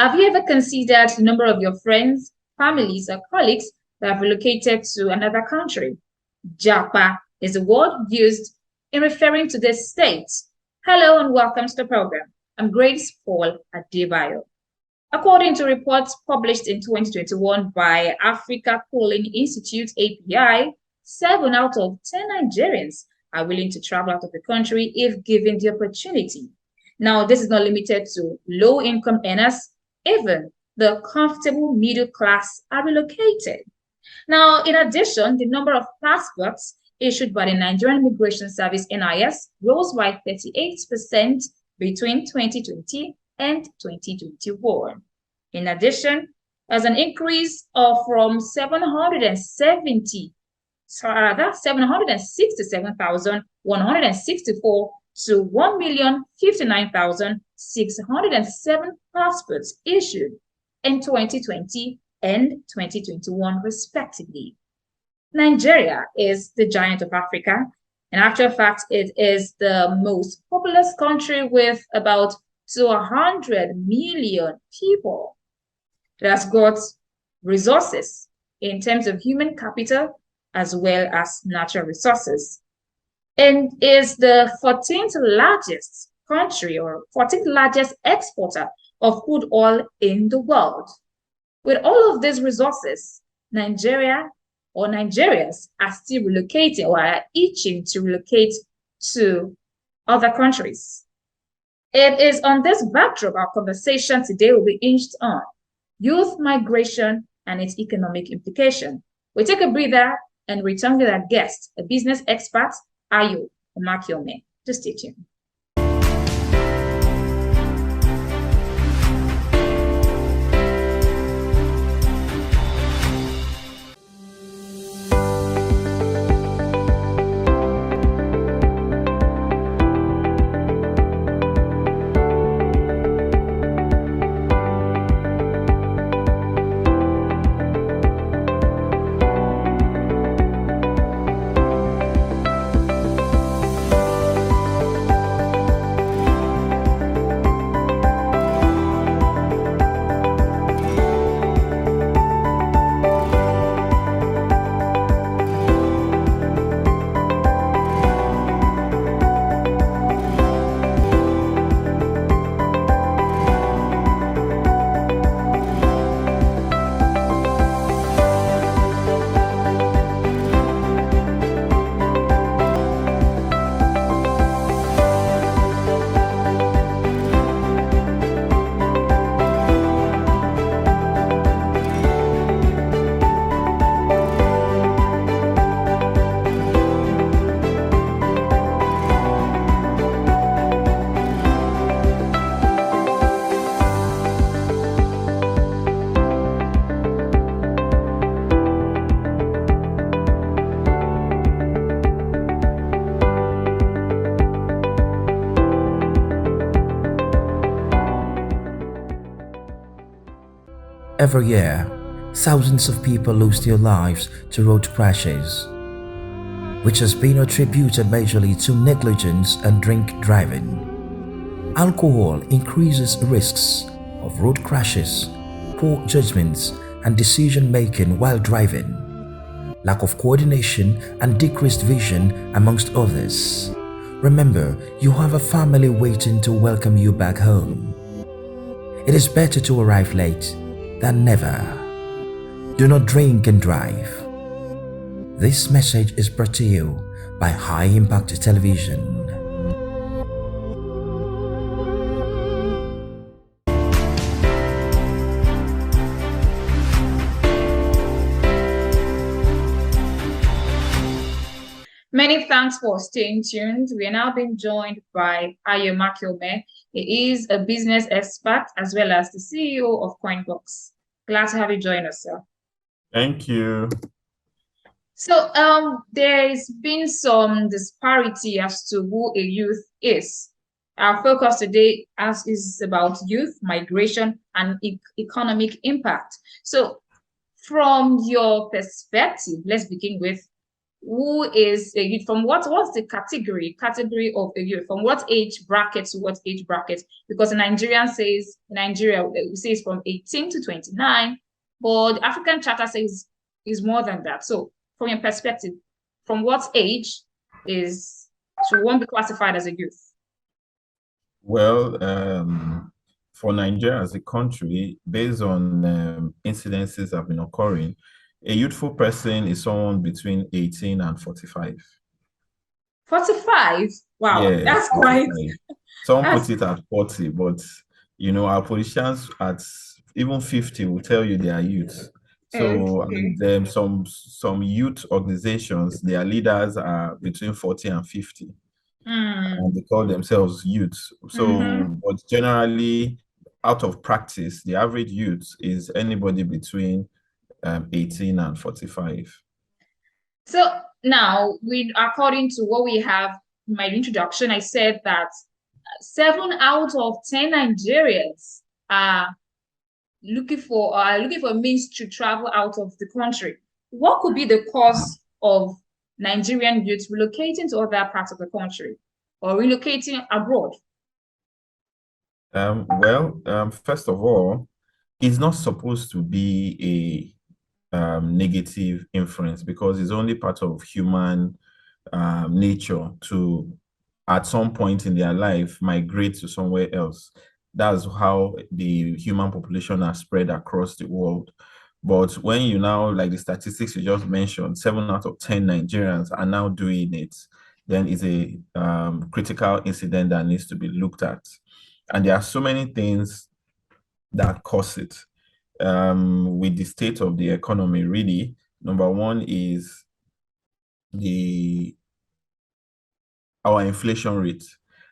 Have you ever considered the number of your friends, families, or colleagues that have relocated to another country? Japa is a word used in referring to this state. Hello and welcome to the program. I'm Grace Paul Adebayo. According to reports published in 2021 by Africa Polling Institute API, 7 out of 10 Nigerians are willing to travel out of the country if given the opportunity. Now, this is not limited to low-income earners. Even the comfortable middle class are relocated. Now, in addition, the number of passports issued by the Nigerian Immigration Service (NIS) rose by 38% between 2020 and 2021. In addition, there's an increase from 767,164 to 1,059,607 passports issued in 2020 and 2021, respectively. Nigeria is the giant of Africa. In actual fact, it is the most populous country with about 200 million people. It has got resources in terms of human capital as well as natural resources, and is the 14th largest country or 14th largest exporter of crude oil in the world. With all of these resources, Nigeria or Nigerians are still relocating or are itching to relocate to other countries. It is on this backdrop our conversation today will be hinged on youth migration and its economic implication. We take a breather and return with our guest, a business expert, Ayo Makiome. Just stay tuned. Every year, thousands of people lose their lives to road crashes, which has been attributed majorly to negligence and drink driving. Alcohol increases risks of road crashes, poor judgments and decision-making while driving, lack of coordination and decreased vision, amongst others. Remember, you have a family waiting to welcome you back home. It is better to arrive late than never. Do not drink and drive. This message is brought to you by High Impact Television. Many thanks for staying tuned. We are now being joined by Ayo Makiome. He is a business expert as well as the CEO of Coinbox. Glad to have you join us, sir. Thank you. So there's been some disparity as to who a youth is. Our focus today is about youth migration and economic impact. So from your perspective, let's begin with who is a youth, from what's the category of a youth, from what age bracket to what age bracket? Because Nigeria it says from 18 to 29, but the African Charter says is more than that. So from your perspective, from what age is should one be classified as a youth? Well, for Nigeria as a country, based on incidences that have been occurring, a youthful person is someone between 18 and 45. 45? Wow, Yeah, that's quite 45. Some that's put it at 40, but our politicians at even 50 will tell you they are youth. So, okay. and then some youth organizations, their leaders are between 40 and 50, and they call themselves youths. So, Mm-hmm. but generally, out of practice, the average youth is anybody between 18 and 45. So now, according to what we have in my introduction, I said that 7 out of 10 Nigerians are looking for means to travel out of the country. What could be the cause of Nigerian youth relocating to other parts of the country or relocating abroad? First of all, it's not supposed to be a negative inference because it's only part of human nature to, at some point in their life, migrate to somewhere else. That's how the human population are spread across the world. But when you now, like the statistics you just mentioned, 7 out of 10 Nigerians are now doing it, then it's a critical incident that needs to be looked at. And there are so many things that cause it. With the state of the economy, really, number one is our inflation rate.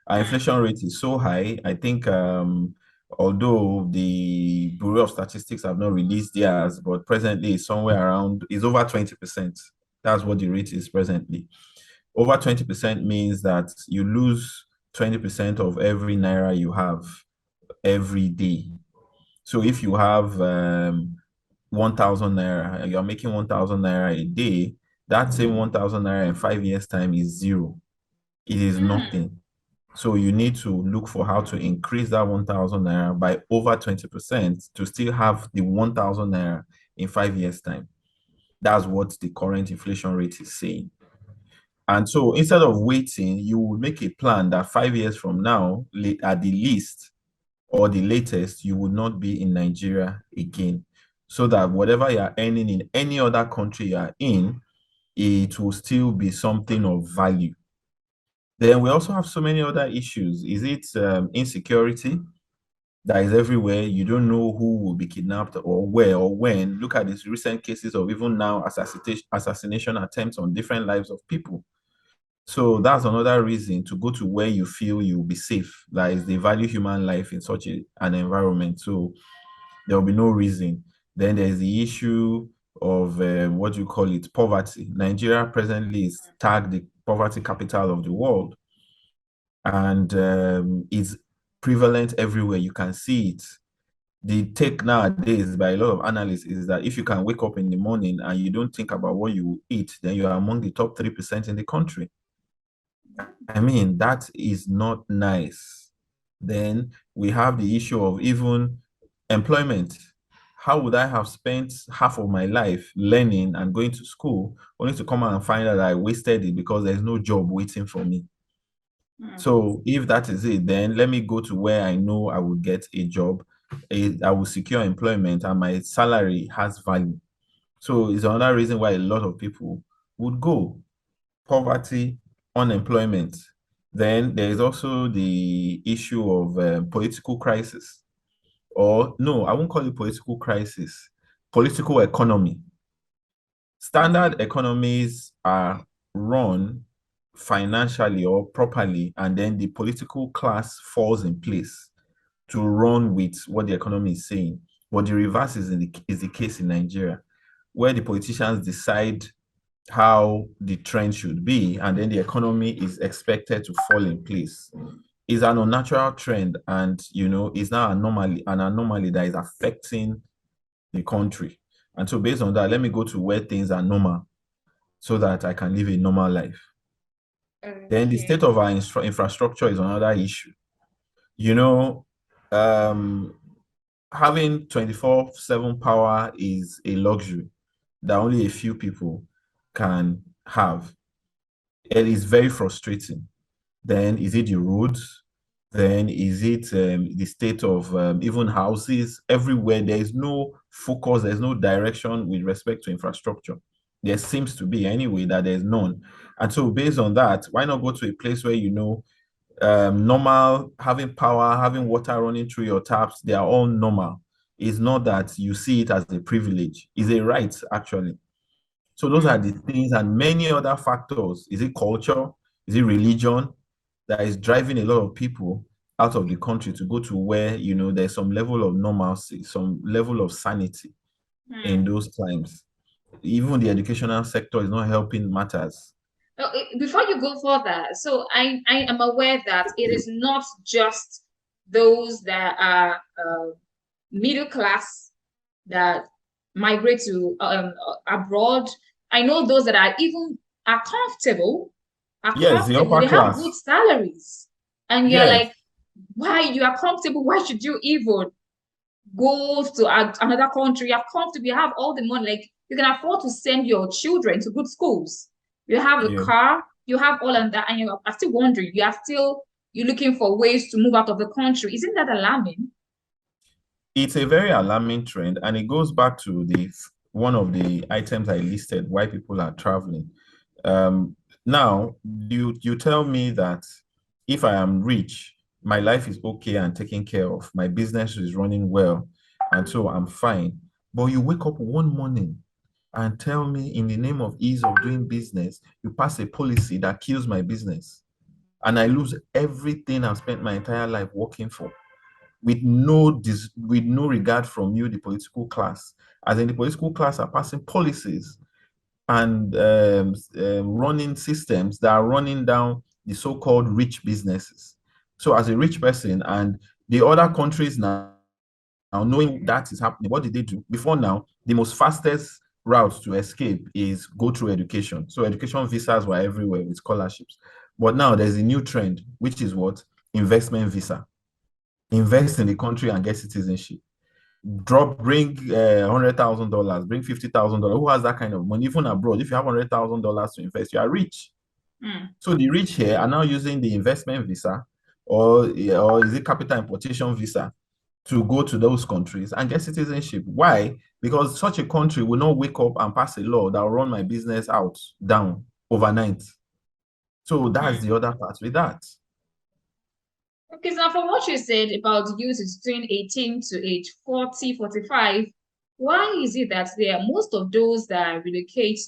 Our inflation rate is so high. I think although the Bureau of Statistics have not released theirs, but presently it's somewhere around, is over 20%. That's what the rate is presently. Over 20% means that you lose 20% of every naira you have every day. So if you have 1,000 naira, you're making 1,000 naira a day, that same 1,000 naira in 5 years' time is zero. It is nothing. So you need to look for how to increase that 1,000 naira by over 20% to still have the 1,000 naira in 5 years' time. That's what the current inflation rate is saying. And so instead of waiting, you will make a plan that 5 years from now, at the least, or the latest, you would not be in Nigeria again. So that whatever you are earning in any other country you are in, it will still be something of value. Then we also have so many other issues. Is it insecurity that is everywhere? You don't know who will be kidnapped or where or when. Look at these recent cases of even now assassination attempts on different lives of people. So that's another reason to go to where you feel you'll be safe. That is, they value human life in such an environment. So there will be no reason. Then there's the issue of what you call it, poverty. Nigeria presently is tagged the poverty capital of the world, and it's prevalent everywhere. You can see it. The take nowadays by a lot of analysts is that if you can wake up in the morning and you don't think about what you will eat, then you are among the top 3% in the country. I mean, that is not nice. Then we have the issue of even employment. How would I have spent half of my life learning and going to school only to come out and find out I wasted it because there's no job waiting for me? So if that is it, then let me go to where I know I will get a job, I will secure employment, and my salary has value. So it's another reason why a lot of people would go. Poverty, unemployment. Then there is also the issue of political crisis. Or no, I won't call it political crisis, political economy. Standard economies are run financially or properly, and then the political class falls in place to run with what the economy is saying. But the reverse is the case in Nigeria, where the politicians decide how the trend should be, and then the economy is expected to fall in place. It's an unnatural trend, and it's now an anomaly that is affecting the country. And so based on that, let me go to where things are normal. so that I can live a normal life. Then the Okay. state of our infrastructure is another issue. You know, um, having 24/7 power is a luxury that only a few people can have. It is very frustrating. Then is it the roads? Then is it the state of even houses? Everywhere there is no focus, there's no direction with respect to infrastructure. There seems to be anyway that there's none. And so based on that, why not go to a place where you know normal, having power, having water running through your taps, they are all normal. It's not that you see it as a privilege, it's a right actually. So those are Mm. the things and many other factors. Is it culture? Is it religion that is driving a lot of people out of the country to go to where, you know, there's some level of normalcy, some level of sanity in Mm. those times? Even the educational sector is not helping matters. Before you go further, so I am aware that it is not just those that are middle class that migrate to abroad. I know those that are even are Yes, the comfortable. upper They have good class. salaries, and you're Yes, like, why you are comfortable? Why should you even go to another country? You're comfortable. You have all the money. Like you can afford to send your children to good schools. You have a yeah. car. You have all of that, and you are still wondering. You're looking for ways to move out of the country. Isn't that alarming? It's a very alarming trend, and it goes back to the one of the items I listed why people are traveling. Now you tell me that if I am rich, my life is okay and taken care of, my business is running well, and so I'm fine. But you wake up one morning and tell me in the name of ease of doing business, you pass a policy that kills my business, and I lose everything I've spent my entire life working for with no regard from you, the political class. As in the political class are passing policies and running systems that are running down the so-called rich businesses. So as a rich person and the other countries now knowing that is happening, what did they do? Before now, the most fastest route to escape is go through education. So education visas were everywhere with scholarships. But now there's a new trend, which is what? Investment visa. Invest in the country and get citizenship. Bring $100,000, bring $50,000. Who has that kind of money? Even abroad, if you have $100,000 to invest, you are rich. Mm. So the rich here are now using the investment visa or is it capital importation visa to go to those countries and get citizenship. Why? Because such a country will not wake up and pass a law that will run my business out down overnight. So that's Mm. the other part with that. Okay, so from what you said about youth is between 18 to age 40, 45, why is it that there are most of those that relocate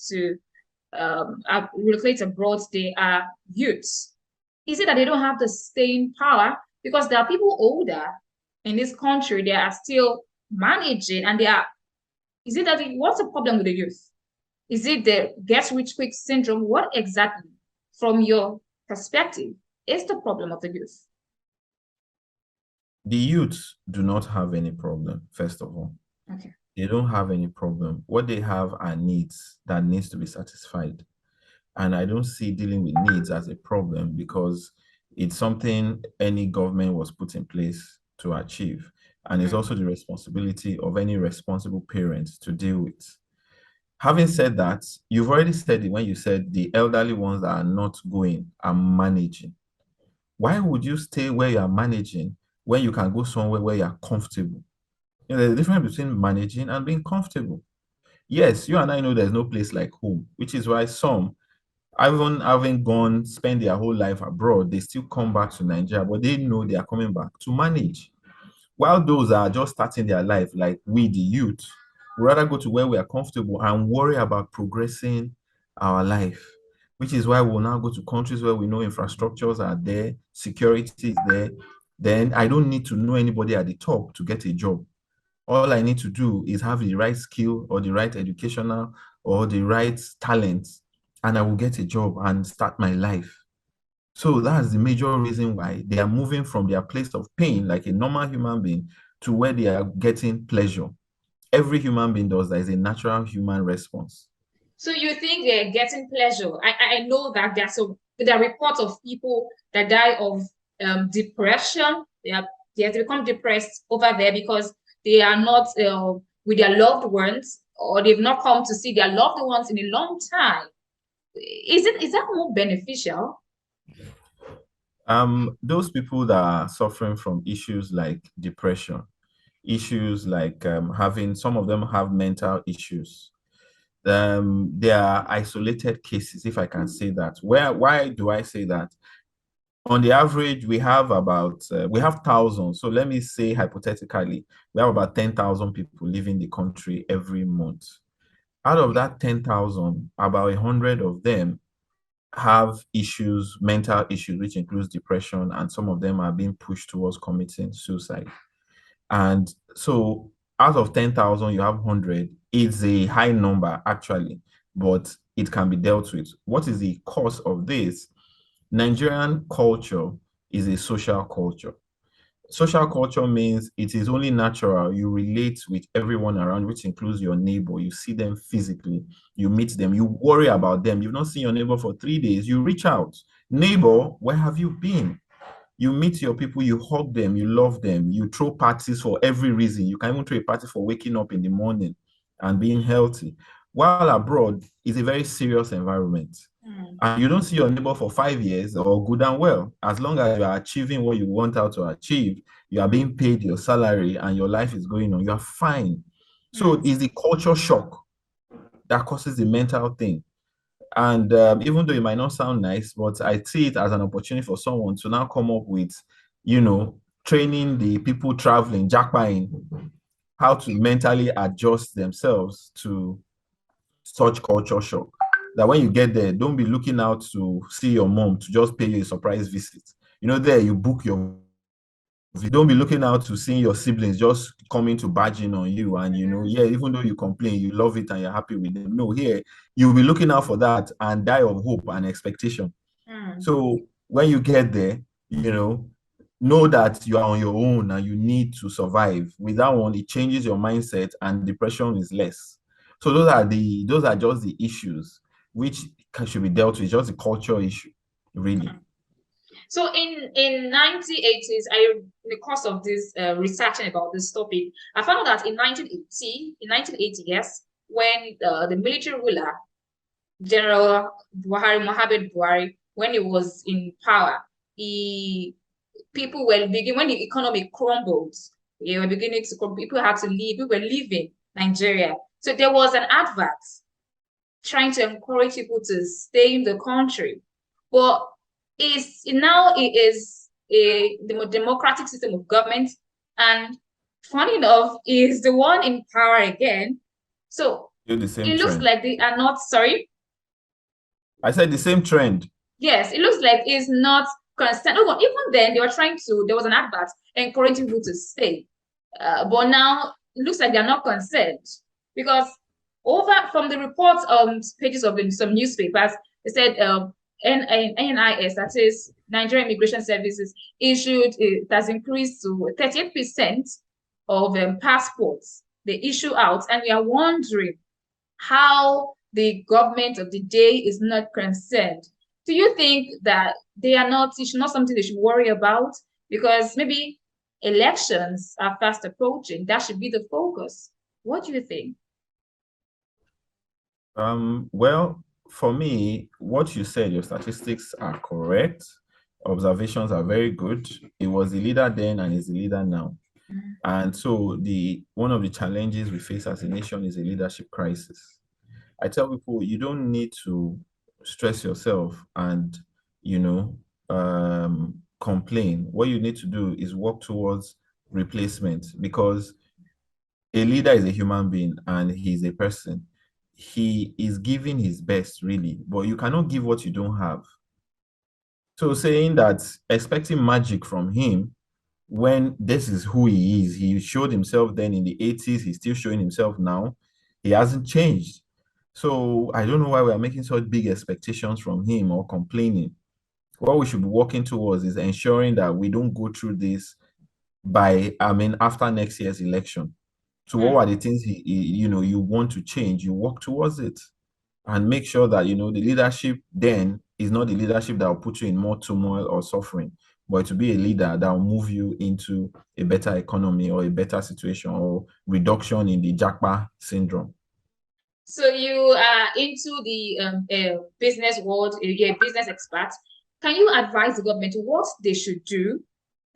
abroad, they are youths? Is it that they don't have the staying power? Because there are people older in this country, they are still managing and is it that what's the problem with the youth? Is it the get rich quick syndrome? What exactly, from your perspective, is the problem of the youth? The youths do not have any problem, first of all. Okay. They don't have any problem. What they have are needs that needs to be satisfied. And I don't see dealing with needs as a problem because it's something any government was put in place to achieve. And it's Mm. also the responsibility of any responsible parent to deal with. Having said that, you've already said it when you said the elderly ones that are not going are managing. Why would you stay where you are managing when you can go somewhere where you are comfortable? You know, there's a difference between managing and being comfortable. Yes, you and I know there's no place like home, which is why some, even having gone, spend their whole life abroad, they still come back to Nigeria, but they know they are coming back to manage. While those are just starting their life, like we, the youth, we rather go to where we are comfortable and worry about progressing our life, which is why we'll now go to countries where we know infrastructures are there, security is there. Then I don't need to know anybody at the top to get a job. All I need to do is have the right skill or the right educational or the right talent, and I will get a job and start my life. So that's the major reason why they are moving from their place of pain, like a normal human being, to where they are getting pleasure. Every human being does that. Is a natural human response. So you think they're getting pleasure? I know that there are reports of people that die of depression. They have become depressed over there because they are not with their loved ones, or they've not come to see their loved ones in a long time. Is that more beneficial? Those people that are suffering from issues like depression, issues like having, some of them have mental issues. They are isolated cases, if I can say that. Why do I say that? On the average, we have about we have thousands. So let me say hypothetically, we have about 10,000 people leaving the country every month. Out of that 10,000, about 100 of them have issues, mental issues, which includes depression, and some of them are being pushed towards committing suicide. And so out of 10,000, you have 100. It's a high number, actually, but it can be dealt with. What is the cause of this? Nigerian culture is a social culture. Social culture means it is only natural. You relate with everyone around, which includes your neighbor. You see them physically, you meet them, you worry about them. You've not seen your neighbor for 3 days. You reach out, neighbor, where have you been? You meet your people, you hug them, you love them, you throw parties for every reason. You can even throw a party for waking up in the morning and being healthy. While abroad, it's a very serious environment. And you don't see your neighbor for 5 years, or good and well. As long as you are achieving what you want out to achieve, you are being paid your salary and your life is going on, you are fine. So it's the culture shock that causes the mental thing. And even though it might not sound nice, but I see it as an opportunity for someone to now come up with, training the people traveling, jackpying, how to mentally adjust themselves to such culture shock. That when you get there, don't be looking out to see your mom to just pay you a surprise visit. There you book your. Don't be looking out to seeing your siblings just coming to barging on you, and yeah, even though you complain, you love it and you're happy with them. No, here you'll be looking out for that and die of hope and expectation. So when you get there, know that you are on your own and you need to survive. With that one, it changes your mindset and depression is less. So those are just the issues which should be dealt with, just the culture issue, really. So in 1980s, in the course of this researching about this topic, I found out that in 1980, yes, when the military ruler General Mohammed Buhari, when he was in power, people were beginning, when the economy crumbled, they were beginning to crumble. People had to leave. People were leaving Nigeria. So there was an advert trying to encourage people to stay in the country. But it is a democratic system of government, and funny enough, is the one in power again. So it looks trend. Like they are not sorry. I said the same trend. Yes, it looks like it's not concerned. Oh, even then, they were trying to, there was an advert encouraging people to stay. But now it looks like they're not concerned, because from the reports pages of some newspapers, they said NIS, that is Nigerian Immigration Services, it has increased to 38% of passports they issue out. And we are wondering how the government of the day is not concerned. Do you think that it's not something they should worry about? Because maybe elections are fast approaching. That should be the focus. What do you think? Well, for me, what you said, your statistics are correct. Observations are very good. It was the leader then and is the leader now. And so one of the challenges we face as a nation is a leadership crisis. I tell people, you don't need to stress yourself and, complain. What you need to do is work towards replacement, because a leader is a human being and he's a person. He is giving his best, really, but you cannot give what you don't have. So saying that, expecting magic from him when this is who he is, he showed himself then in the 80s, he's still showing himself now. He hasn't changed. So I don't know why we are making such big expectations from him or complaining. What we should be working towards is ensuring that we don't go through this after next year's election. So what are the things you want to change? You work towards it. and make sure that, the leadership then is not the leadership that will put you in more turmoil or suffering, but to be a leader that will move you into a better economy or a better situation or reduction in the Japa syndrome. So you are into the business world, you're a business expert. Can you advise the government what they should do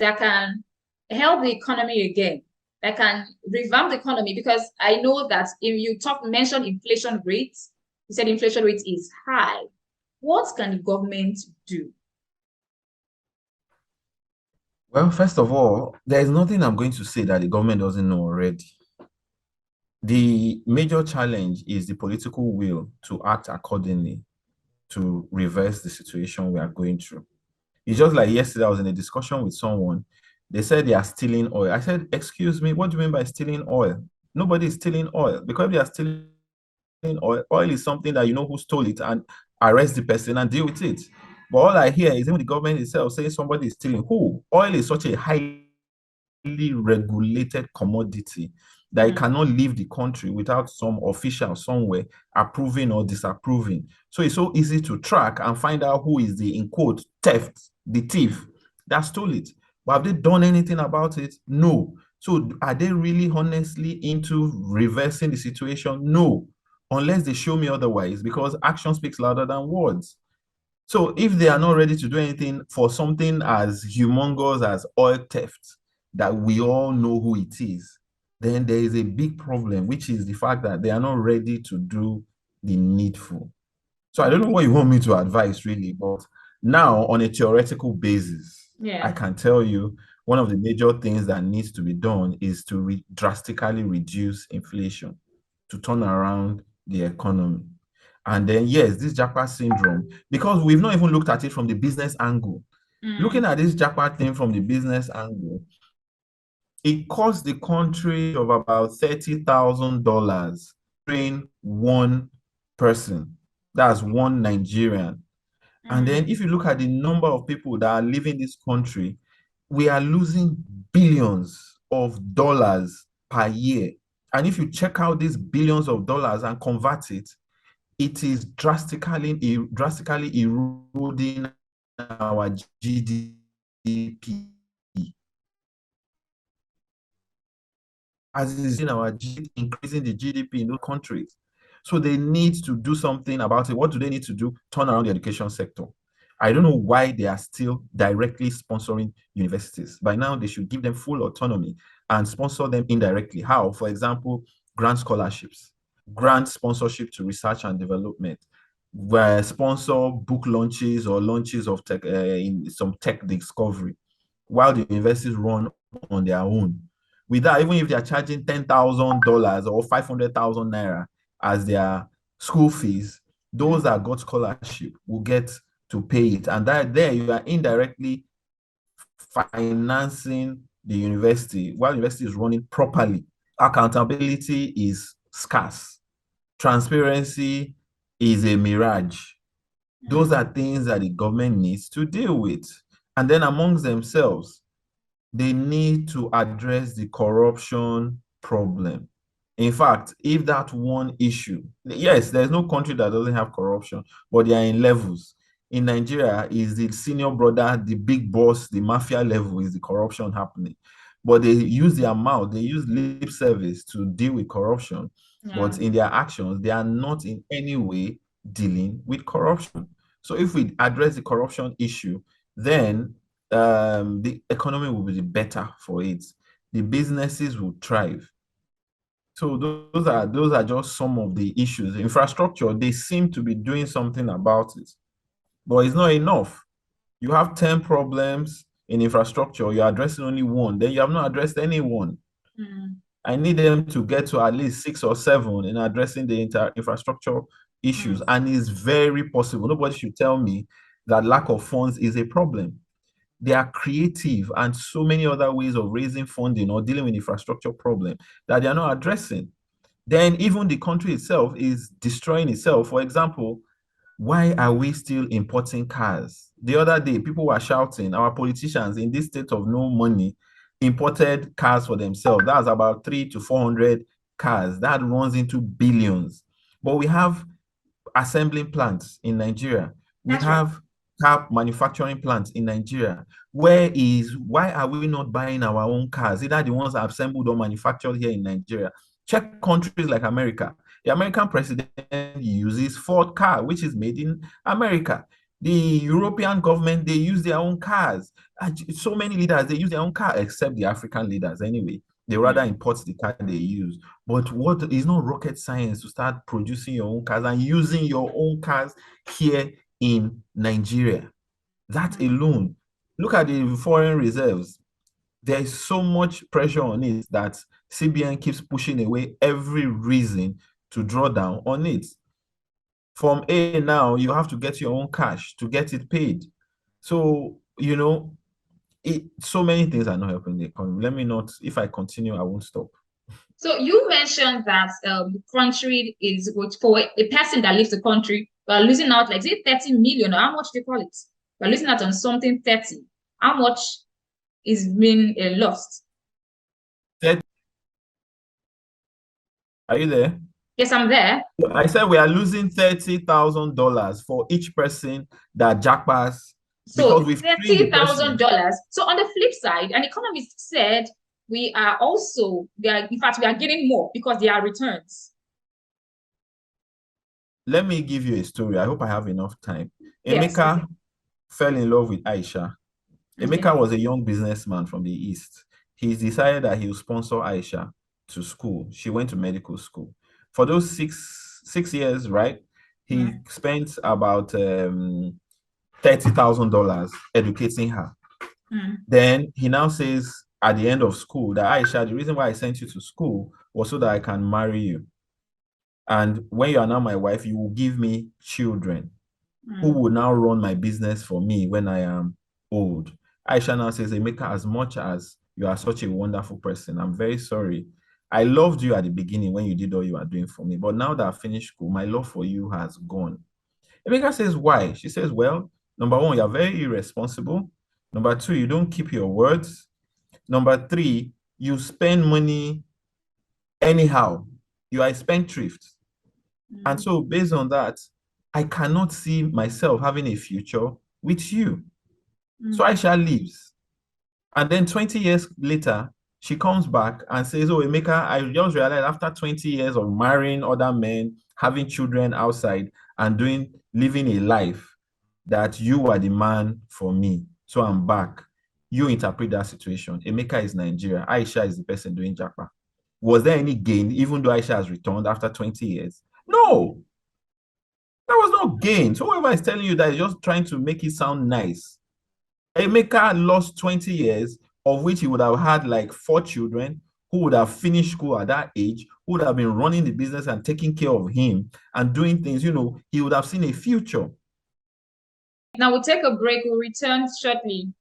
that can help the economy again, that can revamp the economy? Because I know that if you mention inflation rates, you said inflation rate is high. What can the government do? Well, first of all, there is nothing I'm going to say that the government doesn't know already. The major challenge is the political will to act accordingly to reverse the situation we are going through. It's just like yesterday, I was in a discussion with someone. They said they are stealing oil. I said, excuse me, what do you mean by stealing oil? Nobody is stealing oil. Because if they are stealing oil is something that you know who stole it and arrest the person and deal with it. But all I hear is even the government itself saying somebody is stealing. Who? Oil is such a highly regulated commodity that it cannot leave the country without some official somewhere approving or disapproving. So it's so easy to track and find out who is the, in quote, theft, the thief that stole it. But have they done anything about it? No. So are they really honestly into reversing the situation? No, unless they show me otherwise, because action speaks louder than words. So if they are not ready to do anything for something as humongous as oil theft, that we all know who it is, then there is a big problem, which is the fact that they are not ready to do the needful. So I don't know what you want me to advise really, but now on a theoretical basis, I can tell you one of the major things that needs to be done is to drastically reduce inflation, to turn around the economy. And then, yes, this Japa syndrome, because we've not even looked at it from the business angle. Looking at this Japa thing from the business angle, it cost the country of about $30,000 train one person. That's one Nigerian. And then if you look at the number of people that are leaving this country, we are losing billions of dollars per year. And if you check out these billions of dollars and convert it, it is drastically eroding our GDP. As is in our GDP, increasing the GDP in those countries. So they need to do something about it. What do they need to do? Turn around the education sector. I don't know why they are still directly sponsoring universities. By now, they should give them full autonomy and sponsor them indirectly. How? For example, grant scholarships, grant sponsorship to research and development, where sponsor book launches or launches of tech in some tech discovery, while the universities run on their own. With that, even if they are charging $10,000 or 500,000 naira as their school fees, those that got scholarship will get to pay it. And that there you are indirectly financing the university while the university is running properly. Accountability is scarce. Transparency is a mirage. Those are things that the government needs to deal with. And then amongst themselves, they need to address the corruption problem. In fact, if that one issue, yes, there's no country that doesn't have corruption, but they are in levels. In Nigeria, is the senior brother, the big boss, the mafia level is the corruption happening. But they use their mouth, they use lip service to deal with corruption. But in their actions, they are not in any way dealing with corruption. So if we address the corruption issue, then the economy will be better for it. The businesses will thrive. So those are just some of the issues. Infrastructure, they seem to be doing something about it, but it's not enough. You have 10 problems in infrastructure, you're addressing only one, then you have not addressed any one. I need them to get to at least 6 or 7 in addressing the infrastructure issues, and it's very possible. Nobody should tell me that lack of funds is a problem. They are creative and so many other ways of raising funding or dealing with infrastructure problem that they are not addressing. Then even the country itself is destroying itself. For example, why are we still importing cars? The other day, people were shouting, our politicians in this state of no money imported cars for themselves. That's about 300 to 400 cars. That runs into billions. But we have assembling plants in Nigeria. We That's right. have car manufacturing plants in Nigeria. Why are we not buying our own cars? Either the ones assembled or manufactured here in Nigeria. Check countries like America. The American president uses Ford car, which is made in America. The European government, they use their own cars. So many leaders, they use their own car, except the African leaders anyway. They rather import the car they use. But what is not rocket science to start producing your own cars and using your own cars here in Nigeria? That alone, look at the foreign reserves. There is so much pressure on it that CBN keeps pushing away every reason to draw down on it. From A now, you have to get your own cash to get it paid. So, so many things are not helping the economy. Let me not, if I continue, I won't stop. So you mentioned that the country is, for a person that leaves the country, we're losing out, like, say, 30 million, or how much they call it? We're losing out on something 30. How much is being lost? Are you there? Yes, I'm there. I said we are losing $30,000 for each person that jackpass So because we've trained the person. $30,000. So on the flip side, an economist said in fact, we are getting more because there are returns. Let me give you a story. I hope I have enough time. Yes. Emeka fell in love with Aisha. Okay. Emeka was a young businessman from the East. He decided that he would sponsor Aisha to school. She went to medical school. For those six years, right? He spent about $30,000 educating her. Then he now says at the end of school that Aisha, the reason why I sent you to school was so that I can marry you. And when you are now my wife, you will give me children who will now run my business for me when I am old. Aisha now says, Emeka, as much as you are such a wonderful person, I'm very sorry. I loved you at the beginning when you did all you are doing for me. But now that I finished school, my love for you has gone. Emeka says, why? She says, well, number one, you're very irresponsible. Number two, you don't keep your words. Number three, you spend money anyhow. You are a spendthrift. And so based on that, I cannot see myself having a future with you. So Aisha leaves. And then 20 years later, she comes back and says, oh, Emeka, I just realized after 20 years of marrying other men, having children outside, and living a life, that you are the man for me. So I'm back. You interpret that situation. Emeka is Nigeria. Aisha is the person doing Japa. Was there any gain, even though Aisha has returned after 20 years? No. There was no gain. So whoever is telling you that is just trying to make it sound nice. Emeka lost 20 years, of which he would have had like 4 children who would have finished school at that age, who would have been running the business and taking care of him and doing things, he would have seen a future. Now we'll take a break. We'll return shortly.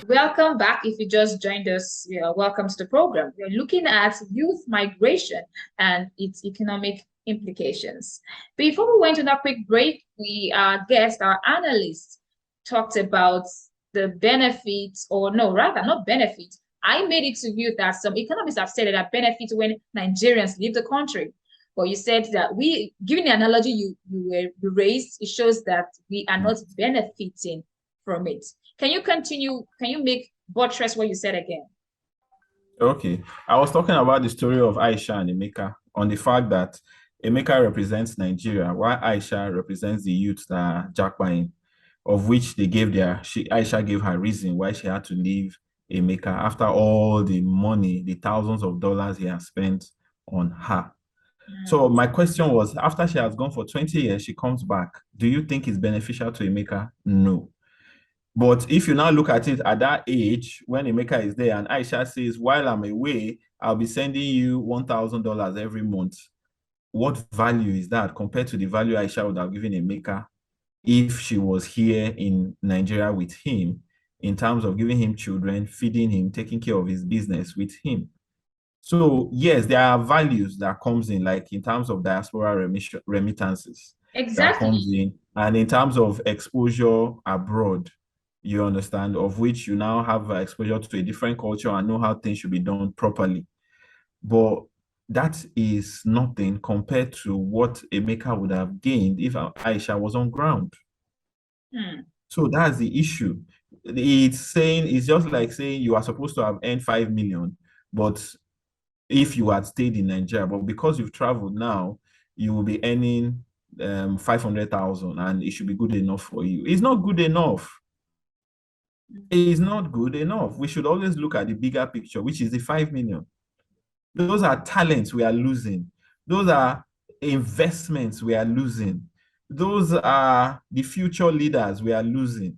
Welcome back. If you just joined us, welcome to the program. We're looking at youth migration and its economic implications. Before we went on that quick break, our guest, our analyst, talked about the benefits, or no, rather not benefits. I made it to you that some economists have said that there are benefits when Nigerians leave the country. But you said that given the analogy you raised, it shows that we are not benefiting from it. Can you continue? Can you make buttress what you said again? Okay. I was talking about the story of Aisha and Emeka, on the fact that Emeka represents Nigeria, while Aisha represents the youth that are jackpine, of which Aisha gave her reason why she had to leave Emeka after all the money, the thousands of dollars he has spent on her. So my question was, after she has gone for 20 years, she comes back. Do you think it's beneficial to Emeka? No. But if you now look at it at that age, when Emeka is there and Aisha says, while I'm away, I'll be sending you $1,000 every month. What value is that compared to the value Aisha would have given Emeka if she was here in Nigeria with him, in terms of giving him children, feeding him, taking care of his business with him? So yes, there are values that comes in, like in terms of diaspora remittances that comes Exactly. in, and in terms of exposure abroad, you understand, of which you now have exposure to a different culture and know how things should be done properly. But that is nothing compared to what Emeka would have gained if Aisha was on ground. So that's the issue. It's just like saying you are supposed to have earned 5 million, but if you had stayed in Nigeria, but because you've traveled now, you will be earning 500,000 and it should be good enough for you. It's not good enough. It's not good enough. We should always look at the bigger picture, which is the 5 million. Those are talents we are losing. Those are investments we are losing. Those are the future leaders we are losing.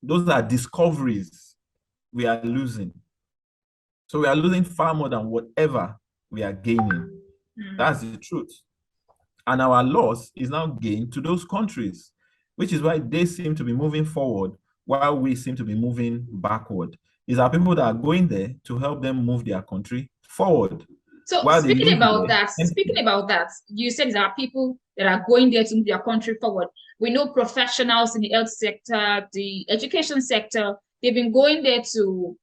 Those are discoveries we are losing. So we are losing far more than whatever we are gaining. That's the truth. And our loss is now gained to those countries, which is why they seem to be moving forward while we seem to be moving backward. These are people that are going there to help them move their country forward. So While they live there. speaking about that, you said there are people that are going there to move their country forward. We know professionals in the health sector, the education sector, they've been going there to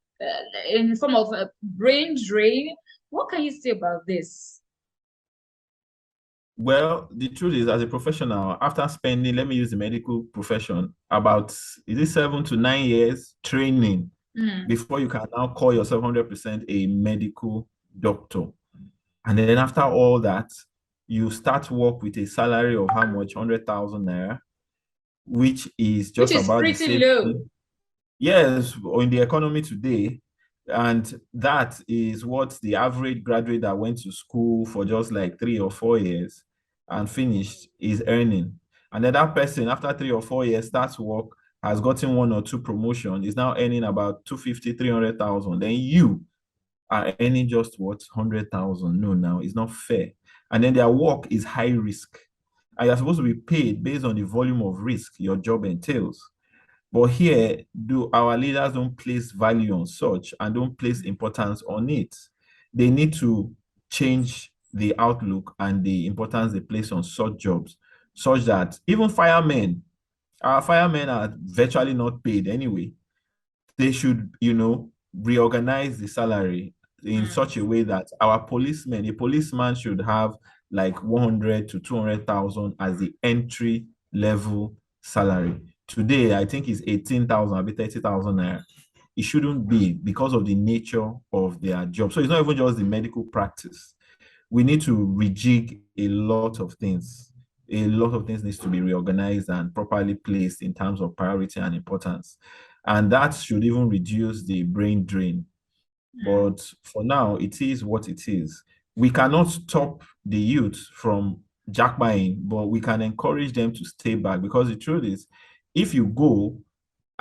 in the form of a brain drain. What can you say about this? Well, the truth is, as a professional, after spending, let me use the medical profession, about, is it 7 to 9 years training before you can now call yourself 100% a medical doctor. And then after all that, you start work with a salary of how much? 100,000 naira, which is just about the pretty same low. thing. Yes, in the economy today. And that is what the average graduate that went to school for just like 3 or 4 years and finished is earning. And then that person, after 3 or 4 years, starts work, has gotten 1 or 2 promotion, is now earning about 250, 300,000. Then you are earning just what? 100,000. No, now it's not fair. And then their work is high risk. And you're supposed to be paid based on the volume of risk your job entails. But here, our leaders don't place value on such and don't place importance on it. They need to change the outlook and the importance they place on such jobs, such that even firemen, our firemen are virtually not paid anyway. They should, reorganize the salary in such a way that a policeman should have like 100 to 200,000 as the entry level salary. Today, I think it's 18,000, maybe 30,000 naira. It shouldn't be because of the nature of their job. So it's not even just the medical practice. We need to rejig a lot of things. A lot of things needs to be reorganized and properly placed in terms of priority and importance. And that should even reduce the brain drain. But for now, it is what it is. We cannot stop the youth from jackbuying, but we can encourage them to stay back, because the truth is, if you go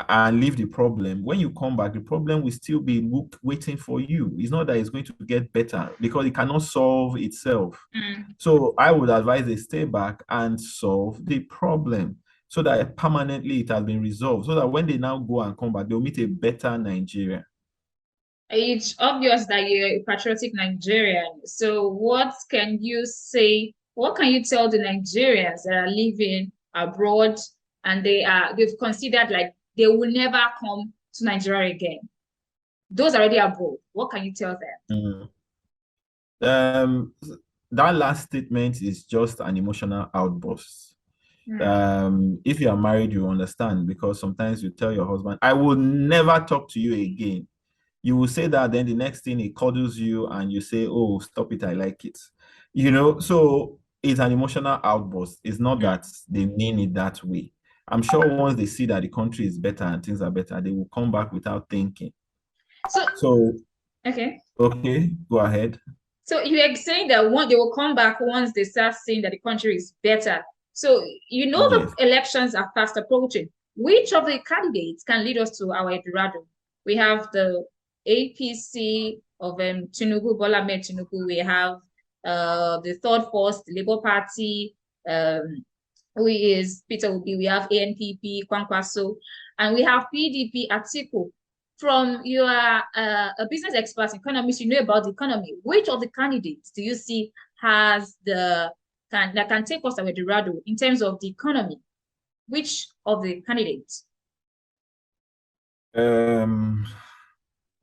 and leave the problem, when you come back, the problem will still be waiting for you. It's not that it's going to get better, because it cannot solve itself. So I would advise they stay back and solve the problem. so that permanently it has been resolved, so that when they now go and come back, they'll meet a better Nigeria. It's obvious that you're a patriotic Nigerian. So what can you say? What can you tell the Nigerians that are living abroad and they've considered like they will never come to Nigeria again? Those already abroad, what can you tell them? Um, that last statement is just an emotional outburst. If you are married, you understand, because sometimes you tell your husband, I will never talk to you again. You will say that, then the next thing he cuddles you and you say, oh, stop it, I like it. So it's an emotional outburst. It's not that they mean it that way. I'm sure once they see that the country is better and things are better, they will come back without thinking. So Okay. Okay, go ahead. So you're saying that they will come back once they start seeing that the country is better. So Yes. the elections are fast approaching. Which of the candidates can lead us to our Eldorado? We have the APC of Tinubu, Bola Ahmed Tinubu. We have the third force, the Labour Party, who is Peter Obi. We have ANPP, Kwankwaso, and we have PDP, Atiku. From you are a business expert, economist, you know about the economy. Which of the candidates do you see has that can take us away the Eldorado in terms of the economy? Which of the candidates?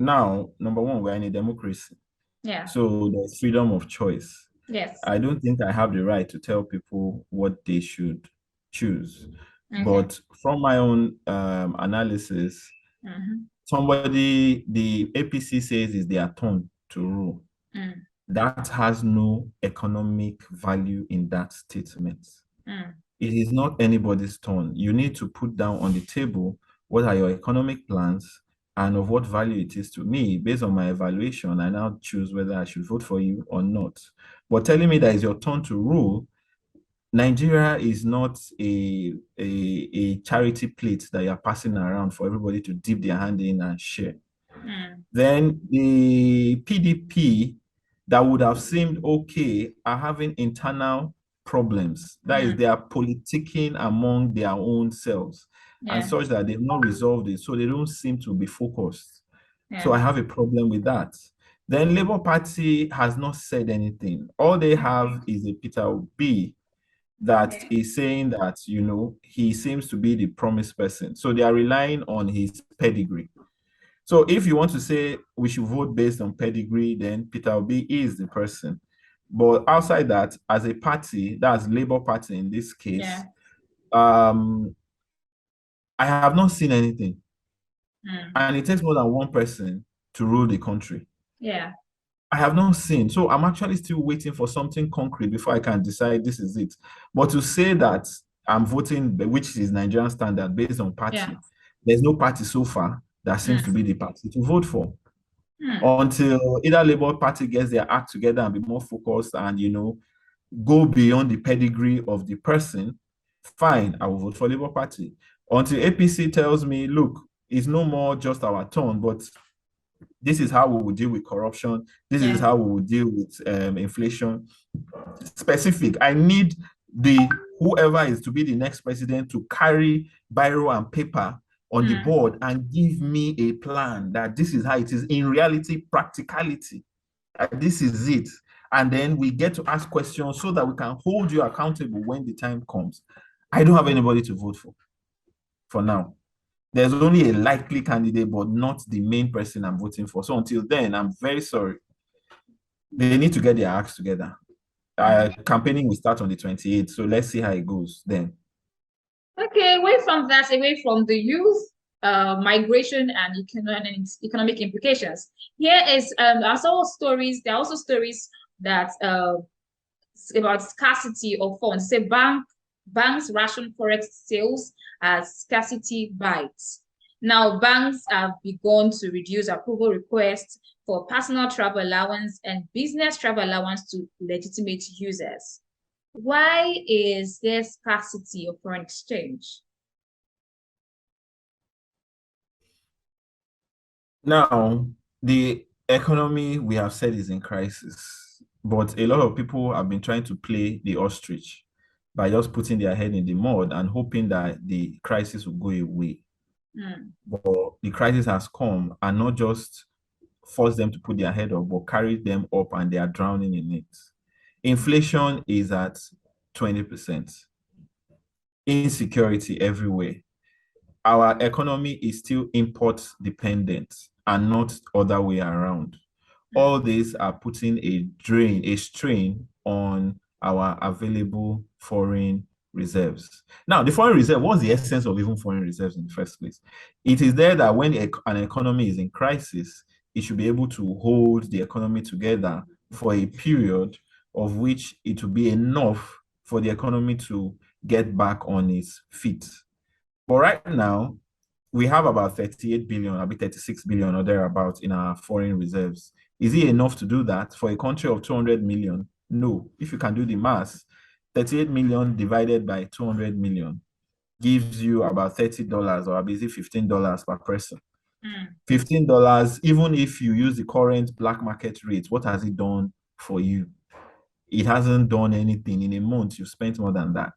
Now, number one, we're in a democracy. Yeah. So there's freedom of choice. Yes. I don't think I have the right to tell people what they should choose. Okay. But from my own analysis, the APC says it's their turn to rule. That has no economic value in that statement. It is not anybody's turn. You need to put down on the table what are your economic plans and of what value it is to me. Based on my evaluation, I now choose whether I should vote for you or not. But telling me that it's your turn to rule, Nigeria is not a charity plate that you're passing around for everybody to dip their hand in and share. Then the PDP that would have seemed okay are having internal problems. That is, they are politicking among their own selves and such that they've not resolved it. So they don't seem to be focused. So I have a problem with that. Then Labour Party has not said anything. All they have is a Peter Obi that is saying that, he seems to be the promised person. So they are relying on his pedigree. So if you want to say we should vote based on pedigree, then Peter Obi is the person. But outside that, as a party, that's Labour Party in this case, I have not seen anything. And it takes more than one person to rule the country. Yeah. I have not seen. So I'm actually still waiting for something concrete before I can decide this is it. But to say that I'm voting, which is Nigerian standard, based on party, there's no party so far that seems to be the party to vote for. Until either Labour Party gets their act together and be more focused and, go beyond the pedigree of the person, fine, I will vote for Labour Party. Until APC tells me, look, it's no more just our turn, but this is how we will deal with corruption. This is how we will deal with inflation. Specific. I need whoever is to be the next president to carry biro and paper on the board and give me a plan that this is how it is in reality, practicality. This is it. And then we get to ask questions so that we can hold you accountable when the time comes. I don't have anybody to vote for now. There's only a likely candidate, but not the main person I'm voting for. So until then, I'm very sorry. They need to get their acts together. Campaigning will start on the 28th. So let's see how it goes then. Okay, away from that, away from the youth, migration and economic implications. Here is there are also stories that about scarcity of funds. Say banks ration forex sales as scarcity bites. Now, banks have begun to reduce approval requests for personal travel allowance and business travel allowance to legitimate users. Why is there scarcity of foreign exchange? Now, the economy, we have said, is in crisis, but a lot of people have been trying to play the ostrich. by just putting their head in the mud and hoping that the crisis will go away. But the crisis has come and not just forced them to put their head up, but carried them up and they are drowning in it. Inflation is at 20%. Insecurity everywhere. Our economy is still import dependent and not other way around. All these are putting a strain on our available foreign reserves. Now, the foreign reserve, what's the essence of even foreign reserves in the first place? It is there that when an economy is in crisis, it should be able to hold the economy together for a period of which it will be enough for the economy to get back on its feet. But right now, we have about 38 billion, maybe 36 billion or thereabouts in our foreign reserves. Is it enough to do that for a country of 200 million? No. If you can do the math, 38 million divided by 200 million gives you about $30 or maybe $15 per person. $15, even if you use the current black market rate, what has it done for you? It hasn't done anything. In a month, you've spent more than that.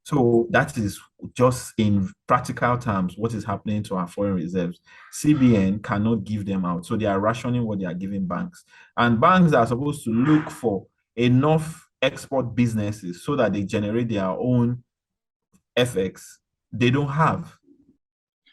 So that is just in practical terms what is happening to our foreign reserves. CBN cannot give them out. So they are rationing what they are giving banks. And banks are supposed to look for enough export businesses so that they generate their own FX. They don't have.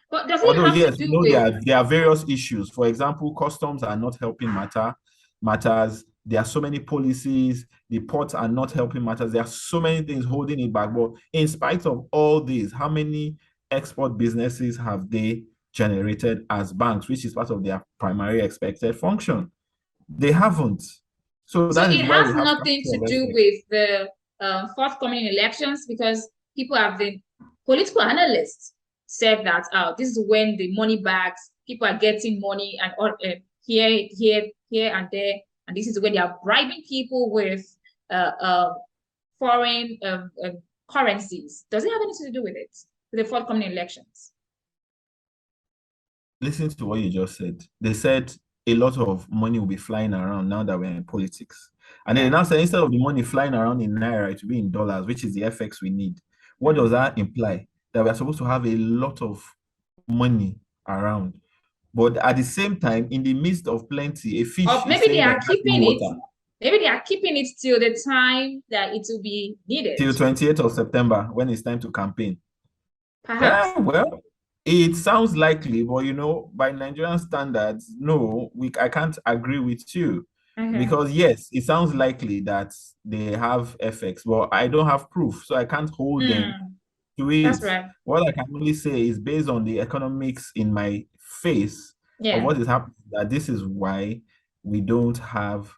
But does it have yes, to do we know with there are various issues. For example, customs are not helping matters. There are so many policies. The ports are not helping matters. There are so many things holding it back. But in spite of all these, how many export businesses have they generated as banks, which is part of their primary expected function? They haven't. So so that is it why we has have nothing to do effect. with the forthcoming elections, because people have been political analysts said that this is when the money bags, people are getting money and all here and there, and this is when they are bribing people with foreign currencies. Does it have anything to do with it, with the forthcoming elections? Listen to what you just said. They said a lot of money will be flying around now that we're in politics. And then they now say instead of the money flying around in naira, it will be in dollars, which is the FX we need. What does that imply? That we're supposed to have a lot of money around. But at the same time, in the midst of plenty, a fish Or is maybe they saying that are it has no keeping it. water. Maybe they are keeping it till the time that it will be needed. Till 28th of September, when it's time to campaign. Perhaps. Well, it sounds likely, but by Nigerian standards, no, I can't agree with you. Because yes, it sounds likely that they have FX, but I don't have proof, so I can't hold them to it. That's right. What I can only say is based on the economics in my face of what is happening, that this is why we don't have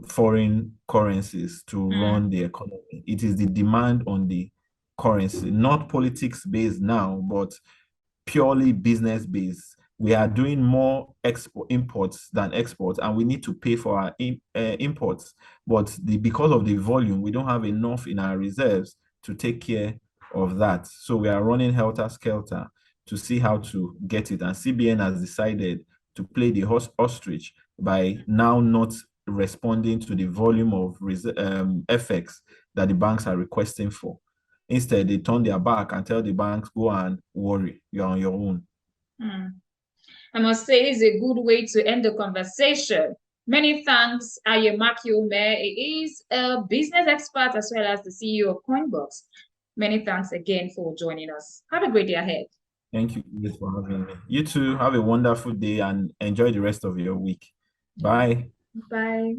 foreign currencies to run the economy. It is the demand on the currency, not politics based now, but purely business based. We are doing more imports than exports, and we need to pay for our imports. But because of the volume, we don't have enough in our reserves to take care of that. So we are running helter-skelter to see how to get it. And CBN has decided to play the ostrich by now not responding to the volume of FX that the banks are requesting for. Instead, they turn their back and tell the banks, go and worry, you're on your own. I must say, it's a good way to end the conversation. Many thanks, Ayemaki Ome. He is a business expert as well as the CEO of Coinbox. Many thanks again for joining us. Have a great day ahead. Thank you for having me. You too, have a wonderful day and enjoy the rest of your week. Bye. Bye.